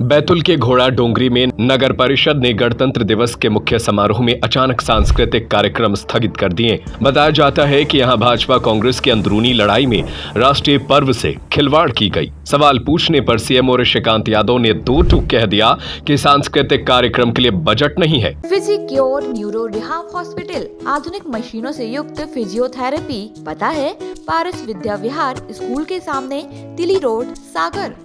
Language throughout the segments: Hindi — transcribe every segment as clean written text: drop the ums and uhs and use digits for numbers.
बैतूल के घोड़ा डोंगरी में नगर परिषद ने गणतंत्र दिवस के मुख्य समारोह में अचानक सांस्कृतिक कार्यक्रम स्थगित कर दिए। बताया जाता है कि यहां भाजपा कांग्रेस की अंदरूनी लड़ाई में राष्ट्रीय पर्व से खिलवाड़ की गई। सवाल पूछने पर सीएम ऋषिकांत यादव ने दो टूक कह दिया कि सांस्कृतिक कार्यक्रम के लिए बजट नहीं है। फिजिक्योर न्यूरो रिहाब हॉस्पिटल, आधुनिक मशीनों से युक्त फिजियोथेरेपी। पता है पारस विद्या विहार स्कूल के सामने, तिली रोड, सागर।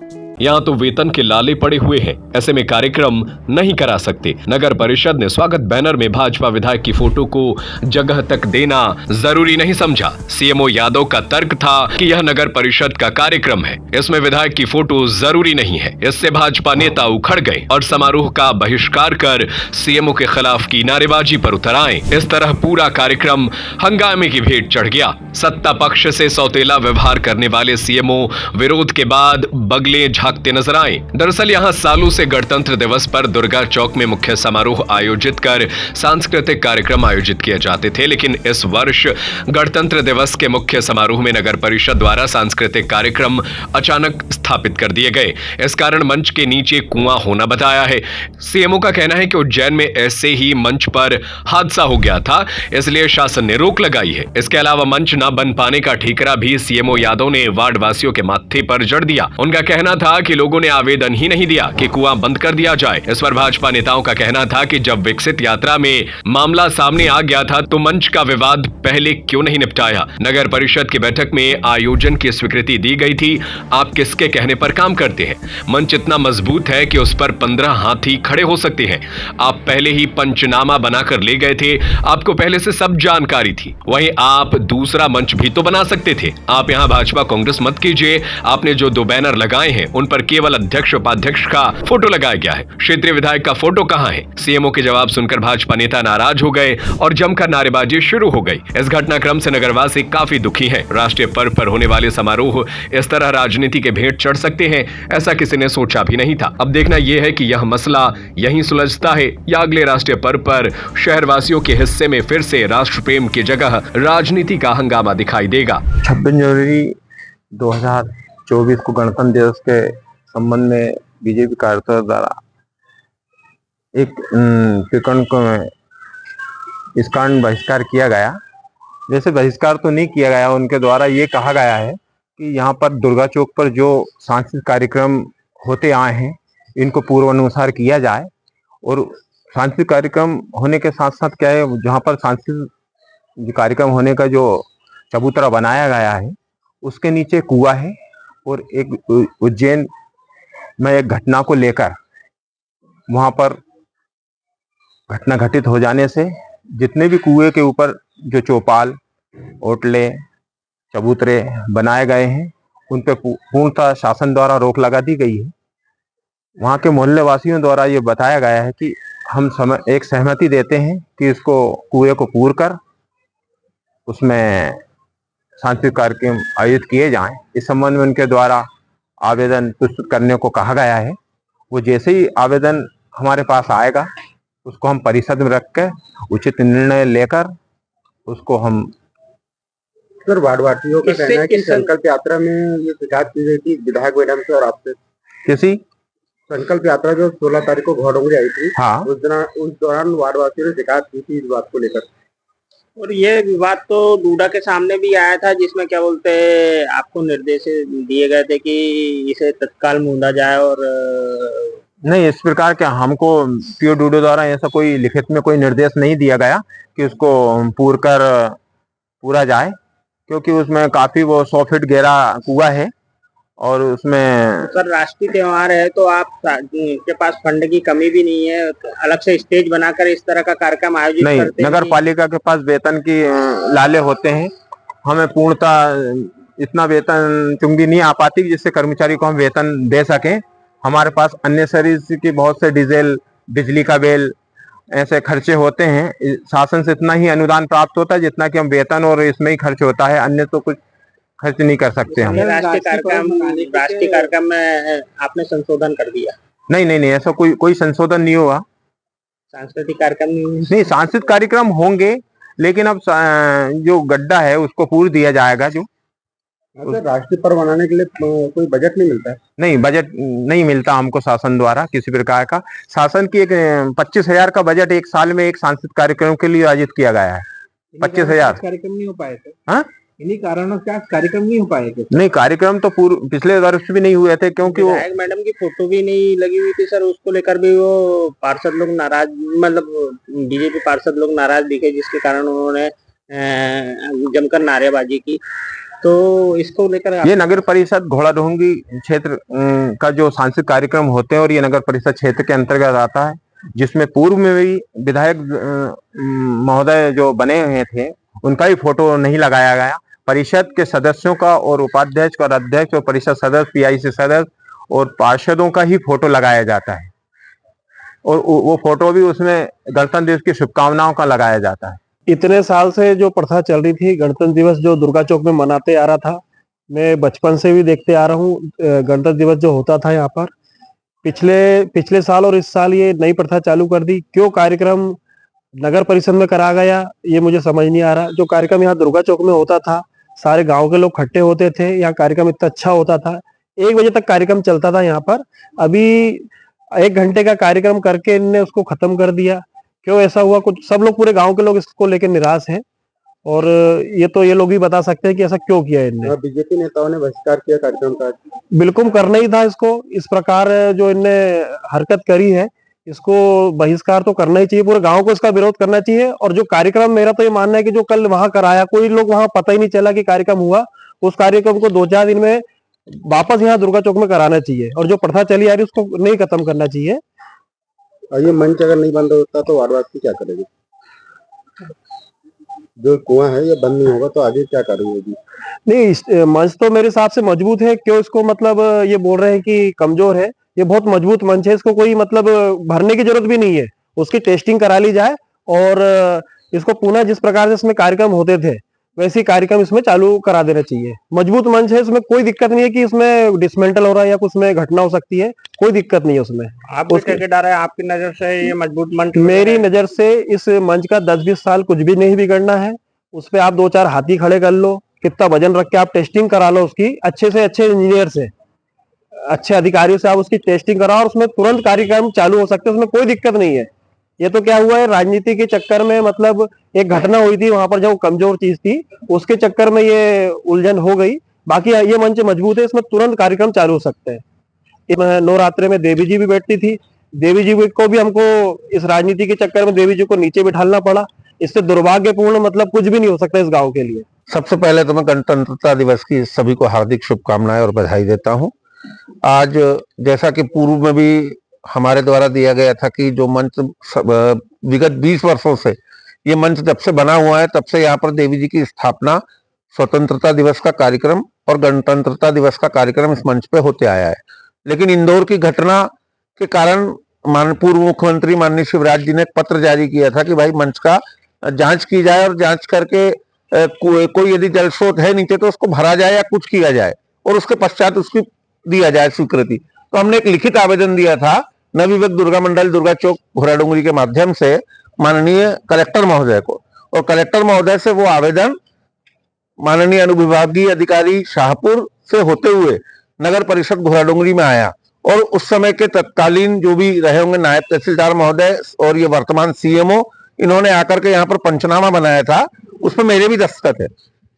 यहाँ तो वेतन के लाले पड़े हुए हैं, ऐसे में कार्यक्रम नहीं करा सकते। नगर परिषद ने स्वागत बैनर में भाजपा विधायक की फोटो को जगह तक देना जरूरी नहीं समझा। सीएमओ यादव का तर्क था कि यह नगर परिषद का कार्यक्रम है, इसमें विधायक की फोटो जरूरी नहीं है। इससे भाजपा नेता उखड़ गए और समारोह का बहिष्कार कर सीएमओ के खिलाफ की नारेबाजी पर उतर आए। इस तरह पूरा कार्यक्रम हंगामे की भेंट चढ़ गया। सत्ता पक्ष से सौतेला व्यवहार करने वाले सीएमओ विरोध के बाद बगले झांकते नजर आए। दरअसल यहां सालों से गणतंत्र दिवस पर दुर्गा चौक में मुख्य समारोह आयोजित कर सांस्कृतिक कार्यक्रम आयोजित किए जाते थे, लेकिन इस वर्ष गणतंत्र दिवस के मुख्य समारोह में नगर परिषद द्वारा सांस्कृतिक कार्यक्रम अचानक स्थापित कर दिए गए। इस कारण मंच के नीचे कुआं होना बताया है। सीएमओ का कहना है कि उज्जैन में ऐसे ही मंच पर हादसा हो गया था, इसलिए शासन ने रोक लगाई है। इसके अलावा मंच न बन पाने का ठीकरा भी सीएमओ यादव ने वार्ड वासियों के माथे पर जड़ दिया। उनका कहना था कि लोगों ने आवेदन ही नहीं दिया कि कुआं बंद कर दिया जाए। इस पर भाजपा नेताओं का कहना था कि जब विकसित यात्रा में मामला सामने आ गया था तो मंच का विवाद पहले क्यों नहीं निपटाया। नगर परिषद की बैठक में आयोजन की स्वीकृति दी गई थी। आप किसके कहने पर काम करते हैं? मंच इतना मजबूत है कि उस पर 15 हाथी खड़े हो सकते हैं। आप पहले ही पंचनामा बनाकर ले गए थे, आपको पहले से सब जानकारी थी। वहीं आप दूसरा मंच भी तो बना सकते थे। आप यहाँ भाजपा कांग्रेस मत कीजिए। आपने जो 2 बैनर लगाए हैं उन पर केवल अध्यक्ष उपाध्यक्ष का फोटो लगाया गया है, क्षेत्रीय विधायक का फोटो कहां है? सीएमओ के जवाब सुनकर भाजपा नेता नाराज हो गए और जमकर नारेबाजी शुरू हो गई। इस घटनाक्रम से नगरवासी काफी दुखी हैं। राष्ट्रीय पर्व पर होने वाले समारोह इस तरह राजनीति के भेंट चढ़ सकते हैं, ऐसा किसी ने सोचा भी नहीं था। अब देखना यह है कि यह मसला यहीं सुलझता है या अगले राष्ट्रीय पर्व पर शहरवासियों के हिस्से में फिर से राष्ट्र प्रेम की जगह राजनीति का हंगामा दिखाई देगा। 26 जनवरी 2024 को गणतंत्र दिवस के संबंध में बीजेपी कार्यकर्ताओं द्वारा एक प्रकरण को इस कारण बहिष्कार किया गया। वैसे बहिष्कार तो नहीं किया गया, उनके द्वारा ये कहा गया है कि यहाँ पर दुर्गा चौक पर जो सांस्कृतिक कार्यक्रम होते आए हैं इनको पूर्वानुसार किया जाए। और सांस्कृतिक कार्यक्रम होने के साथ साथ क्या है, जहाँ पर सांस्कृतिक कार्यक्रम होने का जो चबूतरा बनाया गया है उसके नीचे कुआं है। और एक उज्जैन में एक घटना को लेकर वहां पर घटना घटित हो जाने से जितने भी कुएं के ऊपर जो चौपाल, ओटले, चबूतरे बनाए गए हैं उन पर पूर्णतः शासन द्वारा रोक लगा दी गई है। वहां के मोहल्ले वासियों द्वारा ये बताया गया है कि हम एक सहमति देते हैं कि इसको कुएं को पूर कर उसमें सांस्कृतिक कार्यक्रम आयोजित किए जाएं। इस संबंध में उनके द्वारा आवेदन प्रस्तुत करने को कहा गया है। वो जैसे ही आवेदन हमारे पास आएगा उसको हम परिषद में रख कर उचित निर्णय लेकर उसको हम सर वार्डवासियों का कहना है कि संकल्प यात्रा में ये शिकायत की गई थी विधायक मैडम से और आपसे। किसी संकल्प यात्रा जो 16 तारीख को घोड़ोंगरी आई थी, हाँ, उस दौरान वार्डवासियों ने शिकायत की थी इस बात को लेकर। और ये विवाद तो डूडा के सामने भी आया था, जिसमें क्या बोलते हैं आपको निर्देश दिए गए थे कि इसे तत्काल मूंदा जाए। और नहीं, इस प्रकार के हमको पीओ डूडो द्वारा ऐसा कोई लिखित में कोई निर्देश नहीं दिया गया कि उसको पूरा जाए, क्योंकि उसमें काफी वो 100 फीट गहरा कुआं है और उसमें सर राष्ट्रीय त्योहार है तो आप के पास फंड की कमी भी नहीं है, अलग से स्टेज बनाकर इस तरह का कार्यक्रम आयोजित नहीं, करते नगर पालिका के पास वेतन की लाले होते हैं। हमें पूर्णतः इतना वेतन चुंगी नहीं आ पाती जिससे कर्मचारी को हम वेतन दे सकें। हमारे पास अन्य सर्विस की बहुत से डीजल, बिजली का बिल, ऐसे खर्चे होते हैं। शासन से इतना ही अनुदान प्राप्त होता है जितना कि हम वेतन और इसमें ही खर्च होता है, अन्य तो कुछ खर्च नहीं कर सकते हम। राष्ट्रीय कार्यक्रम में आपने संशोधन कर दिया? नहीं, ऐसा कोई संशोधन नहीं हुआ। सांस्कृतिक कार्यक्रम नहीं, सांस्कृतिक कार्यक्रम होंगे, लेकिन अब जो गड्ढा है उसको पूर दिया जाएगा। जो अच्छा, राष्ट्रीय पर्व मनाने के लिए कोई बजट नहीं मिलता है? नहीं, बजट नहीं मिलता हमको शासन द्वारा किसी प्रकार का। शासन की एक 25,000 का बजट एक साल में एक सांस्कृतिक कार्यक्रम के लिए आयोजित किया गया है। 25,000 कार्यक्रम नहीं हो पाए थे। हाँ, इन्हीं कारणों से आज कार्यक्रम नहीं हो पाए थे। नहीं, कार्यक्रम तो पिछले वर्ष भी नहीं हुए थे क्योंकि वो विधायक मैडम की फोटो भी नहीं लगी हुई थी सर, उसको लेकर भी वो पार्षद लोग नाराज, मतलब बीजेपी पार्षद लोग नाराज दिखे, जिसके कारण उन्होंने जमकर नारेबाजी की। तो इसको लेकर ये नगर परिषद घोड़ाडोंगरी क्षेत्र का जो सांस्कृतिक कार्यक्रम होते हैं और ये नगर परिषद क्षेत्र के अंतर्गत आता है, जिसमें पूर्व में भी विधायक महोदय जो बने हुए थे उनका ही फोटो नहीं लगाया गया। परिषद के सदस्यों का और उपाध्यक्ष और अध्यक्ष और परिषद सदस्य, पीआईसी सदस्य और पार्षदों का ही फोटो लगाया जाता है और वो फोटो भी उसमें गणतंत्र दिवस की शुभकामनाओं का लगाया जाता है। इतने साल से जो प्रथा चल रही थी, गणतंत्र दिवस जो दुर्गा चौक में मनाते आ रहा था, मैं बचपन से भी देखते आ रहा हूँ गणतंत्र दिवस जो होता था यहाँ पर। पिछले साल और इस साल ये नई प्रथा चालू कर दी। क्यों कार्यक्रम नगर परिषद में करा गया ये मुझे समझ नहीं आ रहा। जो कार्यक्रम यहाँ दुर्गा चौक में होता था, सारे गांव के लोग इकट्ठे होते थे, यहाँ कार्यक्रम इतना अच्छा होता था, 1 बजे तक कार्यक्रम चलता था यहाँ पर। अभी 1 घंटे का कार्यक्रम करके इनने उसको खत्म कर दिया। क्यों ऐसा हुआ? कुछ सब लोग, पूरे गांव के लोग इसको लेकर निराश हैं और ये लोग ही बता सकते हैं कि ऐसा क्यों किया इनने। बीजेपी नेताओं ने बहिष्कार किया कार्यक्रम का। बिल्कुल करना ही था इसको। इस प्रकार जो इनने हरकत करी है, इसको बहिष्कार तो करना ही चाहिए। पूरे गांव को इसका विरोध करना चाहिए। और जो कार्यक्रम, मेरा तो ये मानना है कि जो कल वहां कराया, कोई लोग वहां पता ही नहीं चला कि कार्यक्रम हुआ, उस कार्यक्रम को 2-4 दिन में वापस यहाँ दुर्गा चौक में कराना चाहिए और जो प्रथा चली आ रही है उसको नहीं खत्म करना चाहिए। और ये मंच अगर नहीं बंद होता तो वार्डवासी क्या करेगी? जो कुआं है ये बंद नहीं होगा तो आगे क्या करेगी? नहीं, मंच तो मेरे हिसाब से मजबूत है। क्यों इसको मतलब ये बोल रहे हैं कि कमजोर है? ये बहुत मजबूत मंच है, इसको कोई मतलब भरने की जरूरत भी नहीं है। उसकी टेस्टिंग करा ली जाए और इसको पुनः जिस प्रकार से इसमें कार्यक्रम होते थे वैसे कार्यक्रम इसमें चालू करा देना चाहिए। मजबूत मंच है, इसमें कोई दिक्कत नहीं है कि इसमें डिसमेंटल हो रहा है या कुछ में घटना हो सकती है, कोई दिक्कत नहीं है उसमें। आप उसके ठेकेदार है, आपकी नजर से ये मजबूत मंच? मेरी नजर से इस मंच का 10-20 साल कुछ भी नहीं बिगड़ना है। उस पे आप 2-4 हाथी खड़े कर लो, कितना वजन रख के आप टेस्टिंग करा लो उसकी, अच्छे से अच्छे इंजीनियर से, अच्छे अधिकारियों से आप उसकी टेस्टिंग कराओ और उसमें तुरंत कार्यक्रम चालू हो सकते हैं, उसमें कोई दिक्कत नहीं है। ये तो क्या हुआ है, राजनीति के चक्कर में, मतलब एक घटना हुई थी वहां पर जो कमजोर चीज थी, उसके चक्कर में ये उलझन हो गई। बाकी ये मंच मजबूत है, इसमें तुरंत कार्यक्रम चालू हो सकते हैं। नवरात्रे में देवी जी भी बैठती थी, देवी जी को भी हमको इस राजनीति के चक्कर में देवी जी को नीचे बिठालना पड़ा। इससे दुर्भाग्यपूर्ण मतलब कुछ भी नहीं हो सकता इस गांव के लिए। सबसे पहले तो मैं गणतंत्रता दिवस की सभी को हार्दिक शुभकामनाएं और बधाई देता हूं। आज जैसा कि पूर्व में भी हमारे द्वारा दिया गया था कि जो मंच विगत 20 वर्षों से ये मंच जब से बना हुआ है तब से यहाँ पर देवी जी की स्थापना, स्वतंत्रता दिवस का कार्यक्रम और गणतंत्रता दिवस का कार्यक्रम इस मंच पे होते आया है। लेकिन इंदौर की घटना के कारण पूर्व मुख्यमंत्री माननीय शिवराज जी ने एक पत्र जारी किया था कि भाई मंच का जांच की जाए और जांच करके कोई यदि जल स्रोत है नीचे तो उसको भरा जाए या कुछ किया जाए और उसके पश्चात उसकी दिया जाए स्वीकृति। तो हमने एक लिखित आवेदन दिया था नवयुवक दुर्गा मंडल दुर्गा चौक घोड़ाडोंगरी के माध्यम से माननीय कलेक्टर महोदय को, और कलेक्टर महोदय से वो आवेदन माननीय अनुविभागीय अधिकारी शाहपुर से होते हुए नगर परिषद घोड़ाडोंगरी में आया और उस समय के तत्कालीन जो भी रहे होंगे नायब तहसीलदार महोदय और ये वर्तमान सीएमओ, इन्होंने आकर के यहाँ पर पंचनामा बनाया था। उसमें मेरे भी दस्तखत है।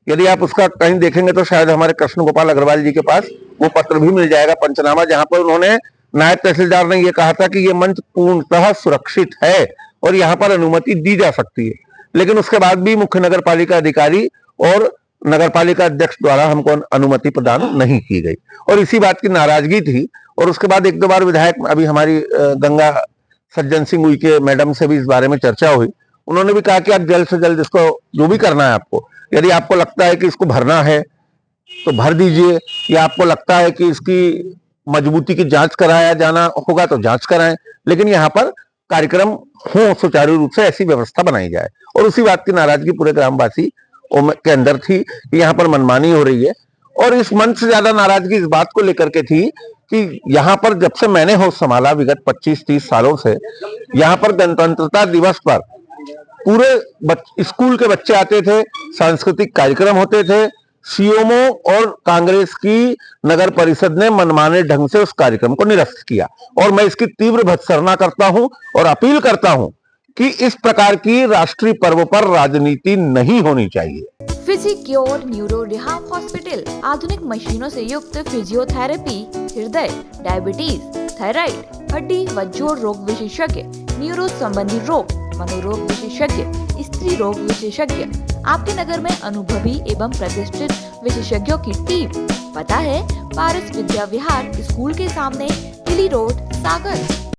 यदि आप उसका कहीं देखेंगे तो शायद हमारे कृष्ण गोपाल अग्रवाल जी के पास वो पत्र भी मिल जाएगा, पंचनामा, जहां पर उन्होंने, नायब तहसीलदार ने ये कहा था कि ये मंच पूर्णतः सुरक्षित है और यहाँ पर अनुमति दी जा सकती है। लेकिन उसके बाद भी मुख्य नगर पालिका अधिकारी और नगर पालिका अध्यक्ष द्वारा हमको अनुमति प्रदान नहीं की गई और इसी बात की नाराजगी थी। और उसके बाद 1-2 बार विधायक, अभी हमारी गंगा सज्जन सिंह उइके मैडम से भी इस बारे में चर्चा हुई, उन्होंने भी कहा कि आप जल्द से जल्द इसको जो भी करना है आपको, यदि आपको लगता है कि इसको भरना है तो भर दीजिए, या आपको लगता है कि इसकी मजबूती की जांच कराया जाना होगा तो जांच कराएं, लेकिन यहाँ पर कार्यक्रम हो सुचारू रूप से ऐसी व्यवस्था बनाई जाए। और उसी बात की नाराजगी पूरे ग्रामवासी के अंदर थी कि यहाँ पर मनमानी हो रही है। और इस मंच से ज्यादा नाराजगी इस बात को लेकर के थी कि यहाँ पर जब से मैंने होश संभाला विगत 25-30 सालों से, यहाँ पर गणतंत्रता दिवस पर पूरे स्कूल के बच्चे आते थे, सांस्कृतिक कार्यक्रम होते थे, सीएमओ और कांग्रेस की नगर परिषद ने मनमाने ढंग से उस कार्यक्रम को निरस्त किया और मैं इसकी तीव्र भर्त्सना करता हूं और अपील करता हूं कि इस प्रकार की राष्ट्रीय पर्व पर राजनीति नहीं होनी चाहिए। फिजिक्योर न्यूरो रिहाब हॉस्पिटल आधुनिक मशीनों से युक्त फिजियोथेरेपी, हृदय, डायबिटीज, थायराइड, हड्डी व जोड़ रोग विशेषज्ञ, न्यूरो संबंधी रोग, मनोरोग विशेषज्ञ, स्त्री रोग विशेषज्ञ, आपके नगर में अनुभवी एवं प्रतिष्ठित विशेषज्ञों की टीम। पता है पारस विद्या विहार स्कूल के सामने, तिली रोड, सागर।